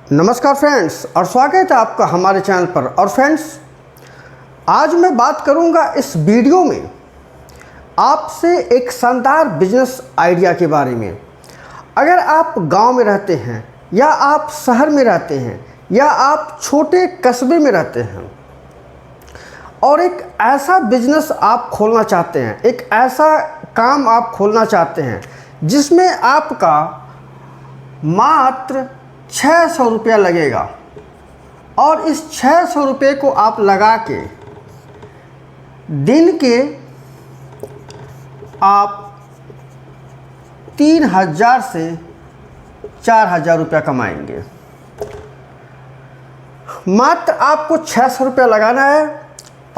नमस्कार फ्रेंड्स और स्वागत है आपका हमारे चैनल पर। और फ्रेंड्स, आज मैं बात करूंगा इस वीडियो में आपसे एक शानदार बिजनेस आइडिया के बारे में। अगर आप गांव में रहते हैं या आप शहर में रहते हैं या आप छोटे कस्बे में रहते हैं और एक ऐसा बिजनेस आप खोलना चाहते हैं, एक ऐसा काम आप खोलना चाहते हैं जिसमें आपका मात्र 600 रुपया लगेगा और इस 600 रुपये को आप लगा के दिन के आप 3000 से 4000 रुपया कमाएंगे। मात्र आपको 600 रुपया लगाना है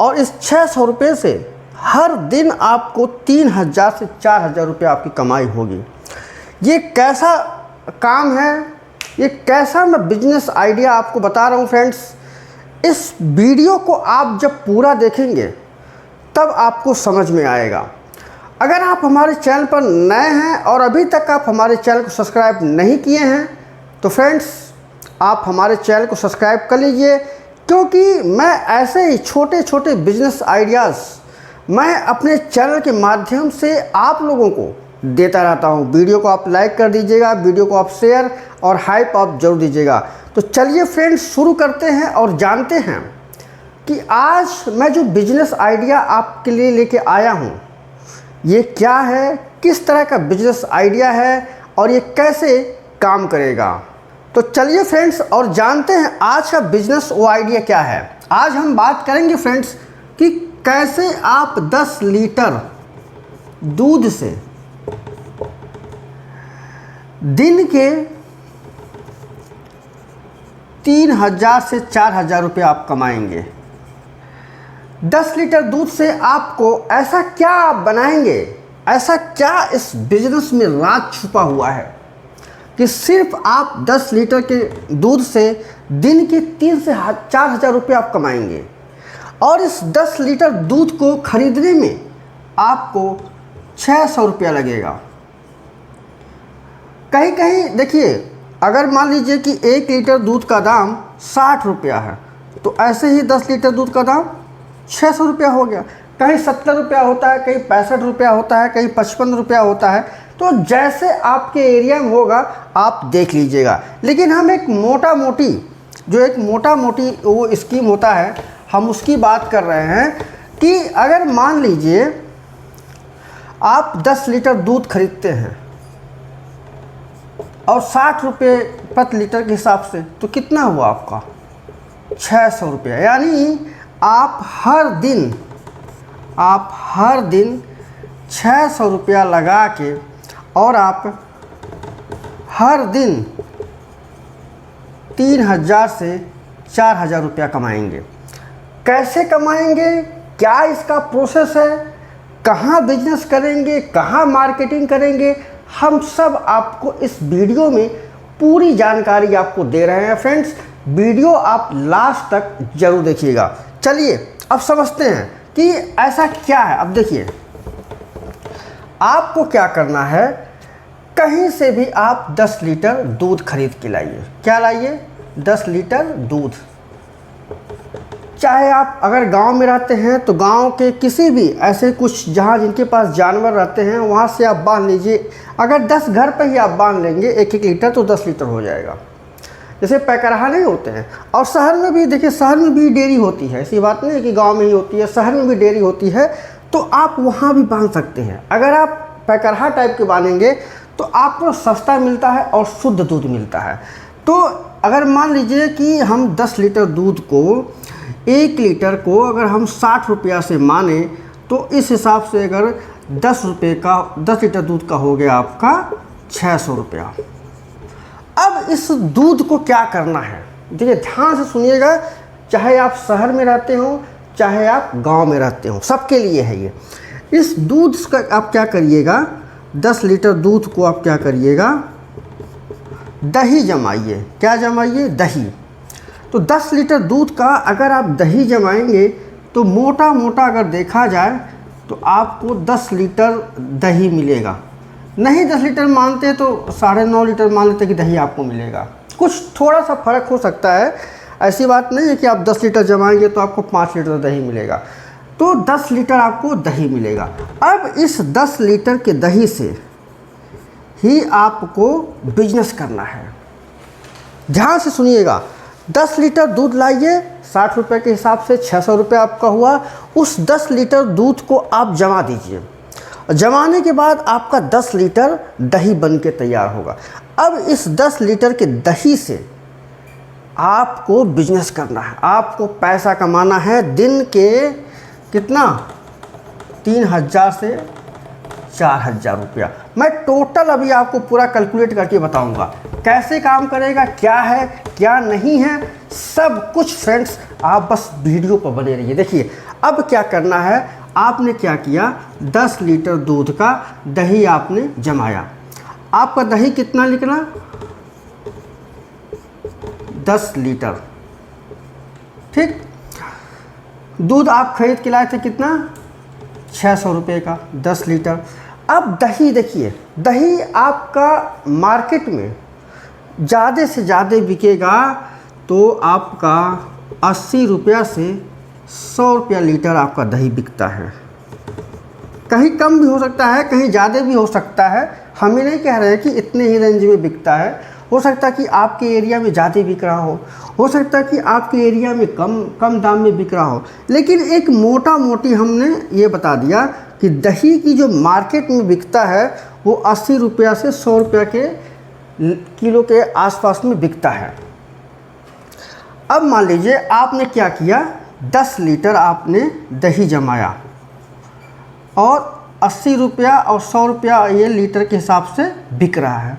और इस 600 रुपये से हर दिन आपको 3000 से 4000 रुपया आपकी कमाई होगी। ये कैसा काम है, ये कैसा मैं बिजनेस आइडिया आपको बता रहा हूँ फ्रेंड्स। इस वीडियो को आप जब पूरा देखेंगे तब आपको समझ में आएगा। अगर आप हमारे चैनल पर नए हैं और अभी तक आप हमारे चैनल को सब्सक्राइब नहीं किए हैं तो फ्रेंड्स आप हमारे चैनल को सब्सक्राइब कर लीजिए, क्योंकि मैं ऐसे ही छोटे छोटे बिजनेस आइडियाज़ मैं अपने चैनल के माध्यम से आप लोगों को देता रहता हूँ। वीडियो को आप लाइक कर दीजिएगा, वीडियो को आप शेयर और हाइप आप जरूर दीजिएगा। तो चलिए फ्रेंड्स शुरू करते हैं और जानते हैं कि आज मैं जो बिजनेस आइडिया आपके लिए लेके आया हूँ ये क्या है, किस तरह का बिजनेस आइडिया है और ये कैसे काम करेगा। तो चलिए फ्रेंड्स और जानते हैं आज का बिजनेस वो आइडिया क्या है। आज हम बात करेंगे फ्रेंड्स कि कैसे आप 10 लीटर दूध से दिन के 3000 से 4000 रुपये आप कमाएंगे। 10 लीटर दूध से आपको ऐसा क्या आप बनाएंगे, ऐसा क्या इस बिजनेस में राज छुपा हुआ है कि सिर्फ आप 10 लीटर के दूध से दिन के 3 से 4000 रुपये आप कमाएंगे। और इस 10 लीटर दूध को खरीदने में आपको 600 रुपया लगेगा। कहीं कहीं देखिए, अगर मान लीजिए कि 1 लीटर दूध का दाम 60 रुपया है तो ऐसे ही 10 लीटर दूध का दाम 600 रुपया हो गया। कहीं 70 रुपया होता है, कहीं 65 रुपया होता है, कहीं 55 रुपया होता है। तो जैसे आपके एरिया में होगा आप देख लीजिएगा। लेकिन हम एक मोटा मोटी वो स्कीम होता है, हम उसकी बात कर रहे हैं कि अगर मान लीजिए आप 10 लीटर दूध खरीदते हैं और 60 रुपये प्रति लीटर के हिसाब से, तो कितना हुआ आपका 600 रुपया। यानी आप हर दिन 600 रुपया लगा के और आप हर दिन 3000 से 4000 रुपया कमाएंगे। कैसे कमाएंगे, क्या इसका प्रोसेस है, कहाँ बिजनेस करेंगे, कहाँ मार्केटिंग करेंगे, हम सब आपको इस वीडियो में पूरी जानकारी आपको दे रहे हैं फ्रेंड्स। वीडियो आप लास्ट तक जरूर देखिएगा। चलिए अब समझते हैं कि ऐसा क्या है। अब देखिए, आपको क्या करना है, कहीं से भी आप 10 लीटर दूध खरीद के लाइए। क्या लाइए? 10 लीटर दूध। चाहे आप अगर गांव में रहते हैं तो गांव के किसी भी ऐसे कुछ जहां जिनके पास जानवर रहते हैं वहां से आप बांध लीजिए। अगर 10 घर पर ही आप बांध लेंगे 1-1 लीटर तो 10 लीटर हो जाएगा। जैसे पैकरहा नहीं होते हैं। और शहर में भी देखिए, शहर में भी डेयरी होती है, ऐसी बात नहीं है कि गाँव में ही होती है, शहर में भी डेयरी होती है, तो आप वहाँ भी बांध सकते हैं। अगर आप पैकरहा टाइप के बांधेंगे तो आपको सस्ता मिलता है और शुद्ध दूध मिलता है। तो अगर मान लीजिए कि हम 10 लीटर दूध को, 1 लीटर को अगर हम 60 रुपया से माने तो इस हिसाब से अगर 10 लीटर दूध का हो गया आपका 600 रुपया। अब इस दूध को क्या करना है, देखिए ध्यान से सुनिएगा। चाहे आप शहर में रहते हो चाहे आप गांव में रहते हो, सबके लिए है ये। इस दूध का आप क्या करिएगा, 10 लीटर दूध को आप क्या करिएगा, दही जमाइए। क्या जमाइए? दही। तो 10 लीटर दूध का अगर आप दही जमाएंगे तो मोटा मोटा अगर देखा जाए तो आपको 10 लीटर दही मिलेगा। नहीं 10 लीटर मानते तो 9.5 लीटर मान लेते कि दही आपको मिलेगा। कुछ थोड़ा सा फ़र्क हो सकता है, ऐसी बात नहीं है कि आप 10 लीटर जमाएंगे तो आपको 5 लीटर दही मिलेगा, तो 10 लीटर आपको दही मिलेगा। अब इस 10 लीटर के दही से ही आपको बिजनेस करना है। ध्यान से सुनिएगा, 10 लीटर दूध लाइए, 60 रुपये के हिसाब से 600 रुपये आपका हुआ। उस 10 लीटर दूध को आप जमा दीजिए। जमाने के बाद आपका 10 लीटर दही बन के तैयार होगा। अब इस 10 लीटर के दही से आपको बिजनेस करना है, आपको पैसा कमाना है। दिन के कितना, 3000 से 4000 रुपया। मैं टोटल अभी आपको पूरा कैलकुलेट करके बताऊंगा कैसे काम करेगा, क्या है क्या नहीं है, सब कुछ फ्रेंड्स आप बस वीडियो पर बने रहिए। देखिए अब क्या करना है, आपने क्या किया, 10 लीटर दूध का दही आपने जमाया। आपका दही कितना लिखना, 10 लीटर, ठीक। दूध आप खरीद के लाए थे कितना, 600 रुपये का 10 लीटर। अब दही देखिए, दही आपका मार्केट में ज़्यादा से ज़्यादा बिकेगा तो आपका 80 रुपया से 100 रुपया लीटर आपका दही बिकता है। कहीं कम भी हो सकता है, कहीं ज़्यादा भी हो सकता है। हम ही नहीं कह रहे हैं कि इतने ही रेंज में बिकता है। हो सकता है कि आपके एरिया में ज़्यादा बिक रहा हो सकता है कि आपके एरिया में कम दाम में बिक रहा हो, लेकिन एक मोटा मोटी हमने ये बता दिया कि दही की जो मार्केट में बिकता है वो 80 रुपया से 100 रुपया के किलो के आसपास में बिकता है। अब मान लीजिए आपने क्या किया, 10 लीटर आपने दही जमाया और 80 रुपया और 100 रुपया ये लीटर के हिसाब से बिक रहा है,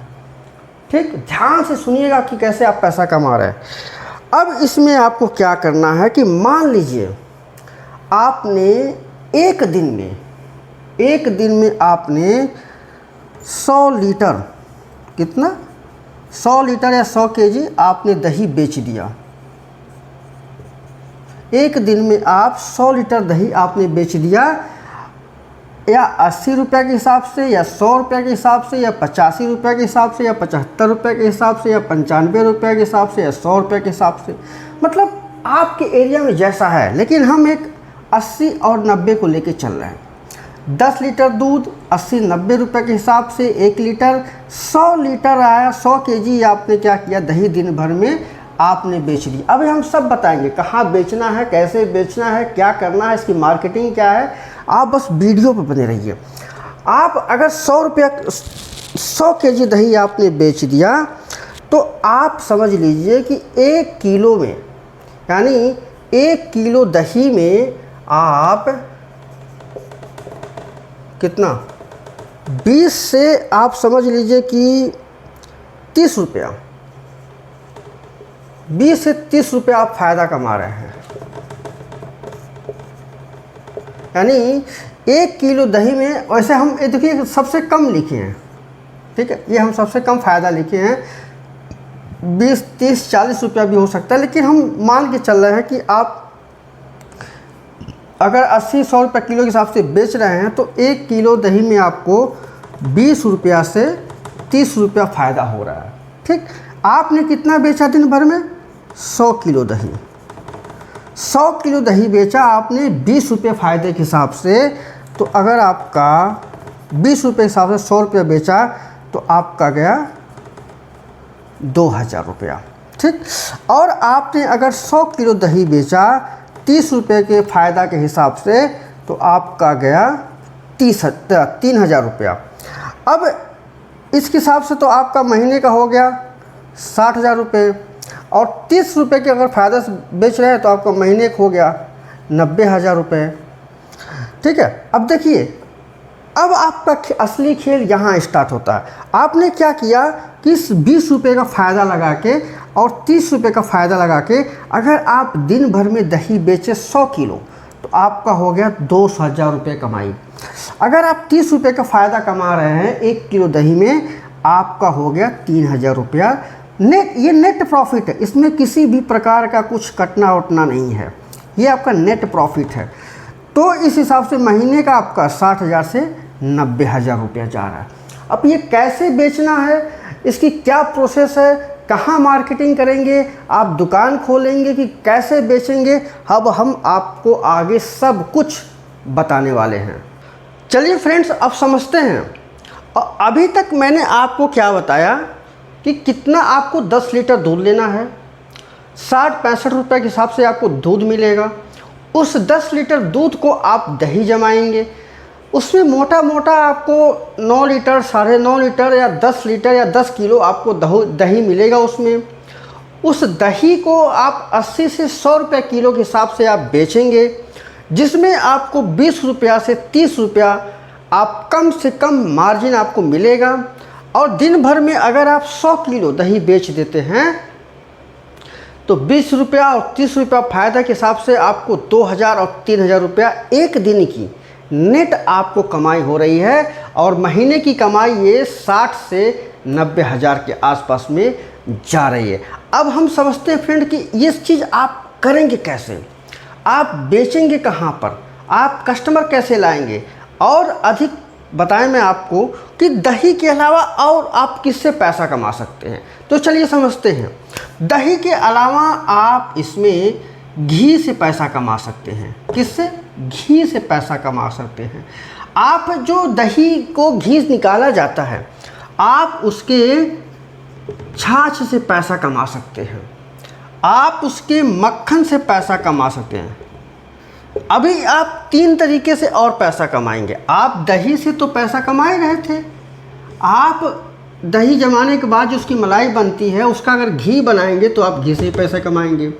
ठीक। ध्यान से सुनिएगा कि कैसे आप पैसा कमा रहे हैं। अब इसमें आपको क्या करना है कि मान लीजिए आपने एक दिन में आपने 100 लीटर, कितना, 100 लीटर या 100 केजी आपने दही बेच दिया। एक दिन में आप 100 लीटर दही आपने बेच दिया, या 80 रुपये के हिसाब से, या 100 रुपये के हिसाब से, या 85 रुपये के हिसाब से, या 75 रुपये के हिसाब से, या 95 रुपये के हिसाब से, या 100 रुपये के हिसाब से, मतलब आपके एरिया में जैसा है। लेकिन हम एक 80 और 90 को लेके चल रहे हैं। 10 लीटर दूध 80-90 रुपये के हिसाब से 1 लीटर, 100 लीटर आया, 100 केजी आपने क्या किया, दही दिन भर में आपने बेच दी। अभी हम सब बताएंगे कहाँ बेचना है, कैसे बेचना है, क्या करना है, इसकी मार्केटिंग क्या है। आप बस वीडियो पर बने रहिए। आप अगर 100 केजी दही आपने बेच दिया तो आप समझ लीजिए कि 1 किलो में, यानी 1 किलो दही में आप कितना, 20 से आप समझ लीजिए कि 30 रुपया, 20 से 30 रुपये आप फ़ायदा कमा रहे हैं। यानी 1 किलो दही में, वैसे हम ये देखिए सबसे कम लिखे हैं, ठीक है, ये हम सबसे कम फ़ायदा लिखे हैं। 20, 30, 40 रुपया भी हो सकता है, लेकिन हम मान के चल रहे हैं कि आप अगर 80-100 रुपये किलो के हिसाब से बेच रहे हैं तो 1 किलो दही में आपको 20 रुपया से 30 रुपया फ़ायदा हो रहा है, ठीक। आपने कितना बेचा दिन भर में, 100 किलो दही, 100 किलो दही बेचा आपने 20 रुपये फ़ायदे के हिसाब से। तो अगर आपका 20 रुपये के हिसाब से 100 रुपया बेचा तो आपका गया 2000 रुपया, ठीक। और आपने अगर 100 किलो दही बेचा 30 रुपये के फ़ायदा के हिसाब से तो आपका गया 3000 रुपया। अब इसके हिसाब से तो आपका महीने का हो गया 60,000 रुपये, और 30 रुपये के अगर फ़ायदा से बेच रहे हैं तो आपका महीने का हो गया 90,000 रुपये, ठीक है। अब देखिए, अब आपका असली खेल यहाँ स्टार्ट होता है। आपने क्या किया कि इस 20 रुपये का फ़ायदा लगा के और 30 रुपये का फ़ायदा लगा के अगर आप दिन भर में दही बेचे 100 किलो तो आपका हो गया 2,000 रुपये कमाई। अगर आप 30 रुपये का फ़ायदा कमा रहे हैं 1 किलो दही में, आपका हो गया 3,000 रुपया नेट। ये नेट प्रॉफिट है, इसमें किसी भी प्रकार का कुछ कटना उटना नहीं है, ये आपका नेट प्रॉफिट है। तो इस हिसाब से महीने का आपका 60,000 से 90,000 रुपया जा रहा है। अब ये कैसे बेचना है, इसकी क्या प्रोसेस है, कहाँ मार्केटिंग करेंगे, आप दुकान खोलेंगे कि कैसे बेचेंगे, अब हम आपको आगे सब कुछ बताने वाले हैं। चलिए फ्रेंड्स, अब समझते हैं। अभी तक मैंने आपको क्या बताया कि कितना आपको 10 लीटर दूध लेना है, 60-65 रुपये के हिसाब से आपको दूध मिलेगा। उस 10 लीटर दूध को आप दही जमाएंगे, उसमें मोटा मोटा आपको 9 लीटर, 9.5 लीटर या 10 लीटर या 10 किलो आपको दही मिलेगा। उसमें उस दही को आप 80 से 100 रुपये किलो के हिसाब से आप बेचेंगे, जिसमें आपको 20 रुपया से 30 रुपया आप कम से कम मार्जिन आपको मिलेगा। और दिन भर में अगर आप 100 किलो दही बेच देते हैं तो 20 रुपया और 30 रुपया फ़ायदा के हिसाब से आपको 2000 और 3000 रुपया एक दिन की नेट आपको कमाई हो रही है। और महीने की कमाई ये 60 से 90 हज़ार के आसपास में जा रही है। अब हम समझते हैं फ्रेंड कि ये चीज़ आप करेंगे कैसे, आप बेचेंगे कहाँ पर, आप कस्टमर कैसे लाएंगे। और अधिक बताएं मैं आपको कि दही के अलावा और आप किससे पैसा कमा सकते हैं। तो चलिए समझते हैं। दही के अलावा आप इसमें घी से पैसा कमा सकते हैं। किससे? घी से पैसा कमा सकते हैं। आप जो दही को घी निकाला जाता है, आप उसके छाछ से पैसा कमा सकते हैं, आप उसके मक्खन से पैसा कमा सकते हैं। अभी आप 3 तरीके से और पैसा कमाएंगे। आप दही से तो पैसा कमा ही रहे थे, आप दही जमाने के बाद जो उसकी मलाई बनती है उसका अगर घी बनाएंगे तो आप घी से ही पैसा कमाएंगे।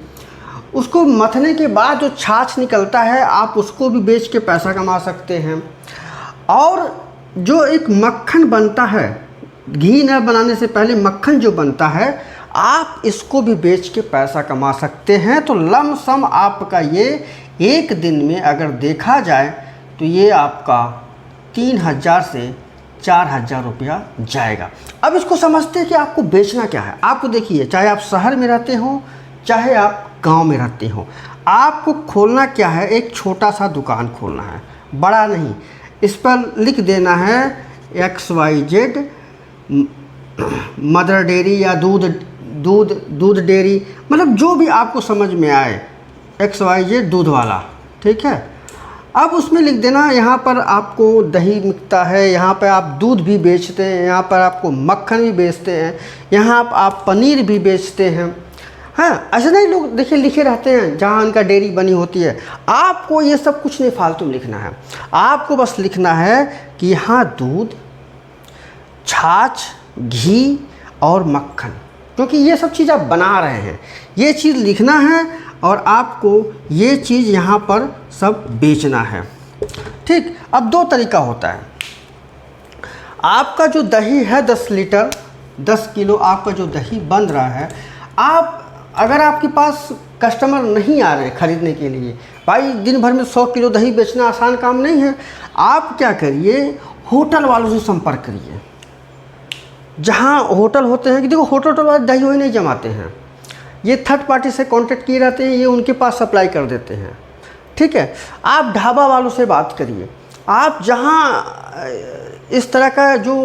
उसको मथने के बाद जो छाछ निकलता है आप उसको भी बेच के पैसा कमा सकते हैं। और जो एक मक्खन बनता है, घी न बनाने से पहले मक्खन जो बनता है, आप इसको भी बेच के पैसा कमा सकते हैं। तो लमसम आपका ये एक दिन में अगर देखा जाए तो ये आपका 3000 से 4000 रुपया जाएगा। अब इसको समझते हैं कि आपको बेचना क्या है। आपको देखिए, चाहे आप शहर में रहते हो चाहे आप गांव में रहते हो, आपको खोलना क्या है, एक छोटा सा दुकान खोलना है, बड़ा नहीं। इस पर लिख देना है XYZ मदर डेयरी या दूध डेयरी, मतलब जो भी आपको समझ में आए, XYZ दूध वाला, ठीक है। अब उसमें लिख देना यहाँ पर आपको दही मिलता है, यहाँ पर आप दूध भी बेचते हैं, यहाँ पर आपको मक्खन भी बेचते हैं, यहाँ आप पनीर भी बेचते हैं। हाँ, ऐसे नहीं लोग देखिए लिखे रहते हैं जहाँ उनका डेयरी बनी होती है। आपको ये सब कुछ नहीं फालतू लिखना है, आपको बस लिखना है कि यहाँ दूध, छाछ, घी और मक्खन, क्योंकि ये सब चीज़ आप बना रहे हैं, ये चीज़ लिखना है और आपको ये चीज़ यहाँ पर सब बेचना है। ठीक। अब 2 तरीका होता है। आपका जो दही है 10 लीटर 10 किलो आपका जो दही बन रहा है, आप अगर आपके पास कस्टमर नहीं आ रहे खरीदने के लिए, भाई दिन भर में 100 किलो दही बेचना आसान काम नहीं है, आप क्या करिए, होटल वालों से संपर्क करिए। जहाँ होटल होते हैं कि देखो होटल वाले दही वही नहीं जमाते हैं, ये थर्ड पार्टी से कांटेक्ट किए रहते हैं, ये उनके पास सप्लाई कर देते हैं। ठीक है। आप ढाबा वालों से बात करिए, आप जहाँ इस तरह का जो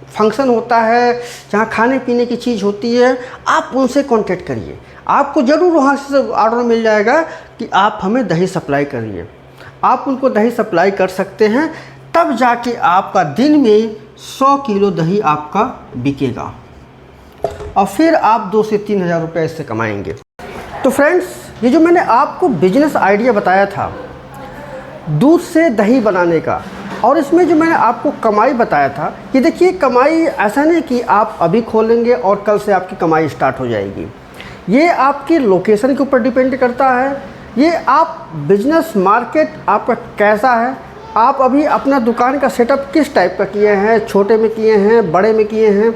फंक्शन होता है, जहाँ खाने पीने की चीज़ होती है, आप उनसे कांटेक्ट करिए, आपको ज़रूर वहाँ से ऑर्डर मिल जाएगा कि आप हमें दही सप्लाई करिए। आप उनको दही सप्लाई कर सकते हैं, तब जाके आपका दिन में 100 किलो दही आपका बिकेगा और फिर आप 2 से 3 हज़ार रुपये इससे कमाएंगे। तो फ्रेंड्स, ये जो मैंने आपको बिजनेस आइडिया बताया था दूध से दही बनाने का, और इसमें जो मैंने आपको कमाई बताया था कि देखिए कमाई ऐसा नहीं कि आप अभी खोलेंगे और कल से आपकी कमाई स्टार्ट हो जाएगी। ये आपकी लोकेशन के ऊपर डिपेंड करता है, ये आप बिजनेस मार्केट आपका कैसा है, आप अभी अपना दुकान का सेटअप किस टाइप का किए हैं, छोटे में किए हैं, बड़े में किए हैं,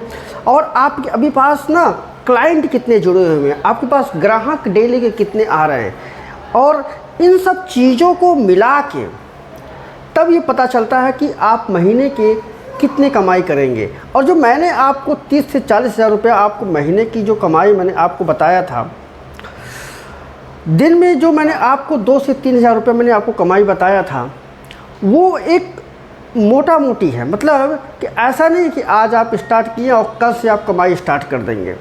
और आपके अभी पास ना क्लाइंट कितने जुड़े हुए हैं, आपके पास ग्राहक डेली के कितने आ रहे हैं, और इन सब चीज़ों को मिला के तब ये पता चलता है कि आप महीने के कितने कमाई करेंगे। और जो मैंने आपको 30 से 40 हज़ार रुपया आपको महीने की जो कमाई मैंने आपको बताया था, दिन में जो मैंने आपको 2 से 3 हज़ार रुपये मैंने आपको कमाई बताया था, वो एक मोटा मोटी है। मतलब कि ऐसा नहीं कि आज आप स्टार्ट किए और कल से आप कमाई स्टार्ट कर देंगे।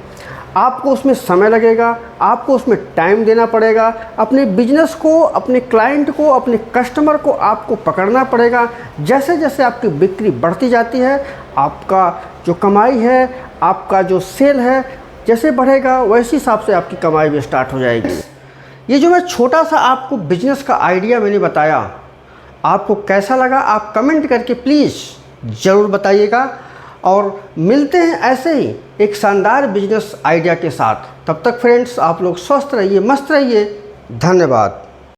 आपको उसमें समय लगेगा, आपको उसमें टाइम देना पड़ेगा, अपने बिजनेस को, अपने क्लाइंट को, अपने कस्टमर को आपको पकड़ना पड़ेगा। जैसे जैसे आपकी बिक्री बढ़ती जाती है, आपका जो कमाई है, आपका जो सेल है जैसे बढ़ेगा, वैसे हिसाब से आपकी कमाई भी स्टार्ट हो जाएगी। ये जो मैं छोटा सा आपको बिजनेस का आइडिया मैंने बताया, आपको कैसा लगा आप कमेंट करके प्लीज़ ज़रूर बताइएगा। और मिलते हैं ऐसे ही एक शानदार बिजनेस आइडिया के साथ। तब तक फ्रेंड्स, आप लोग स्वस्थ रहिए, मस्त रहिए। धन्यवाद।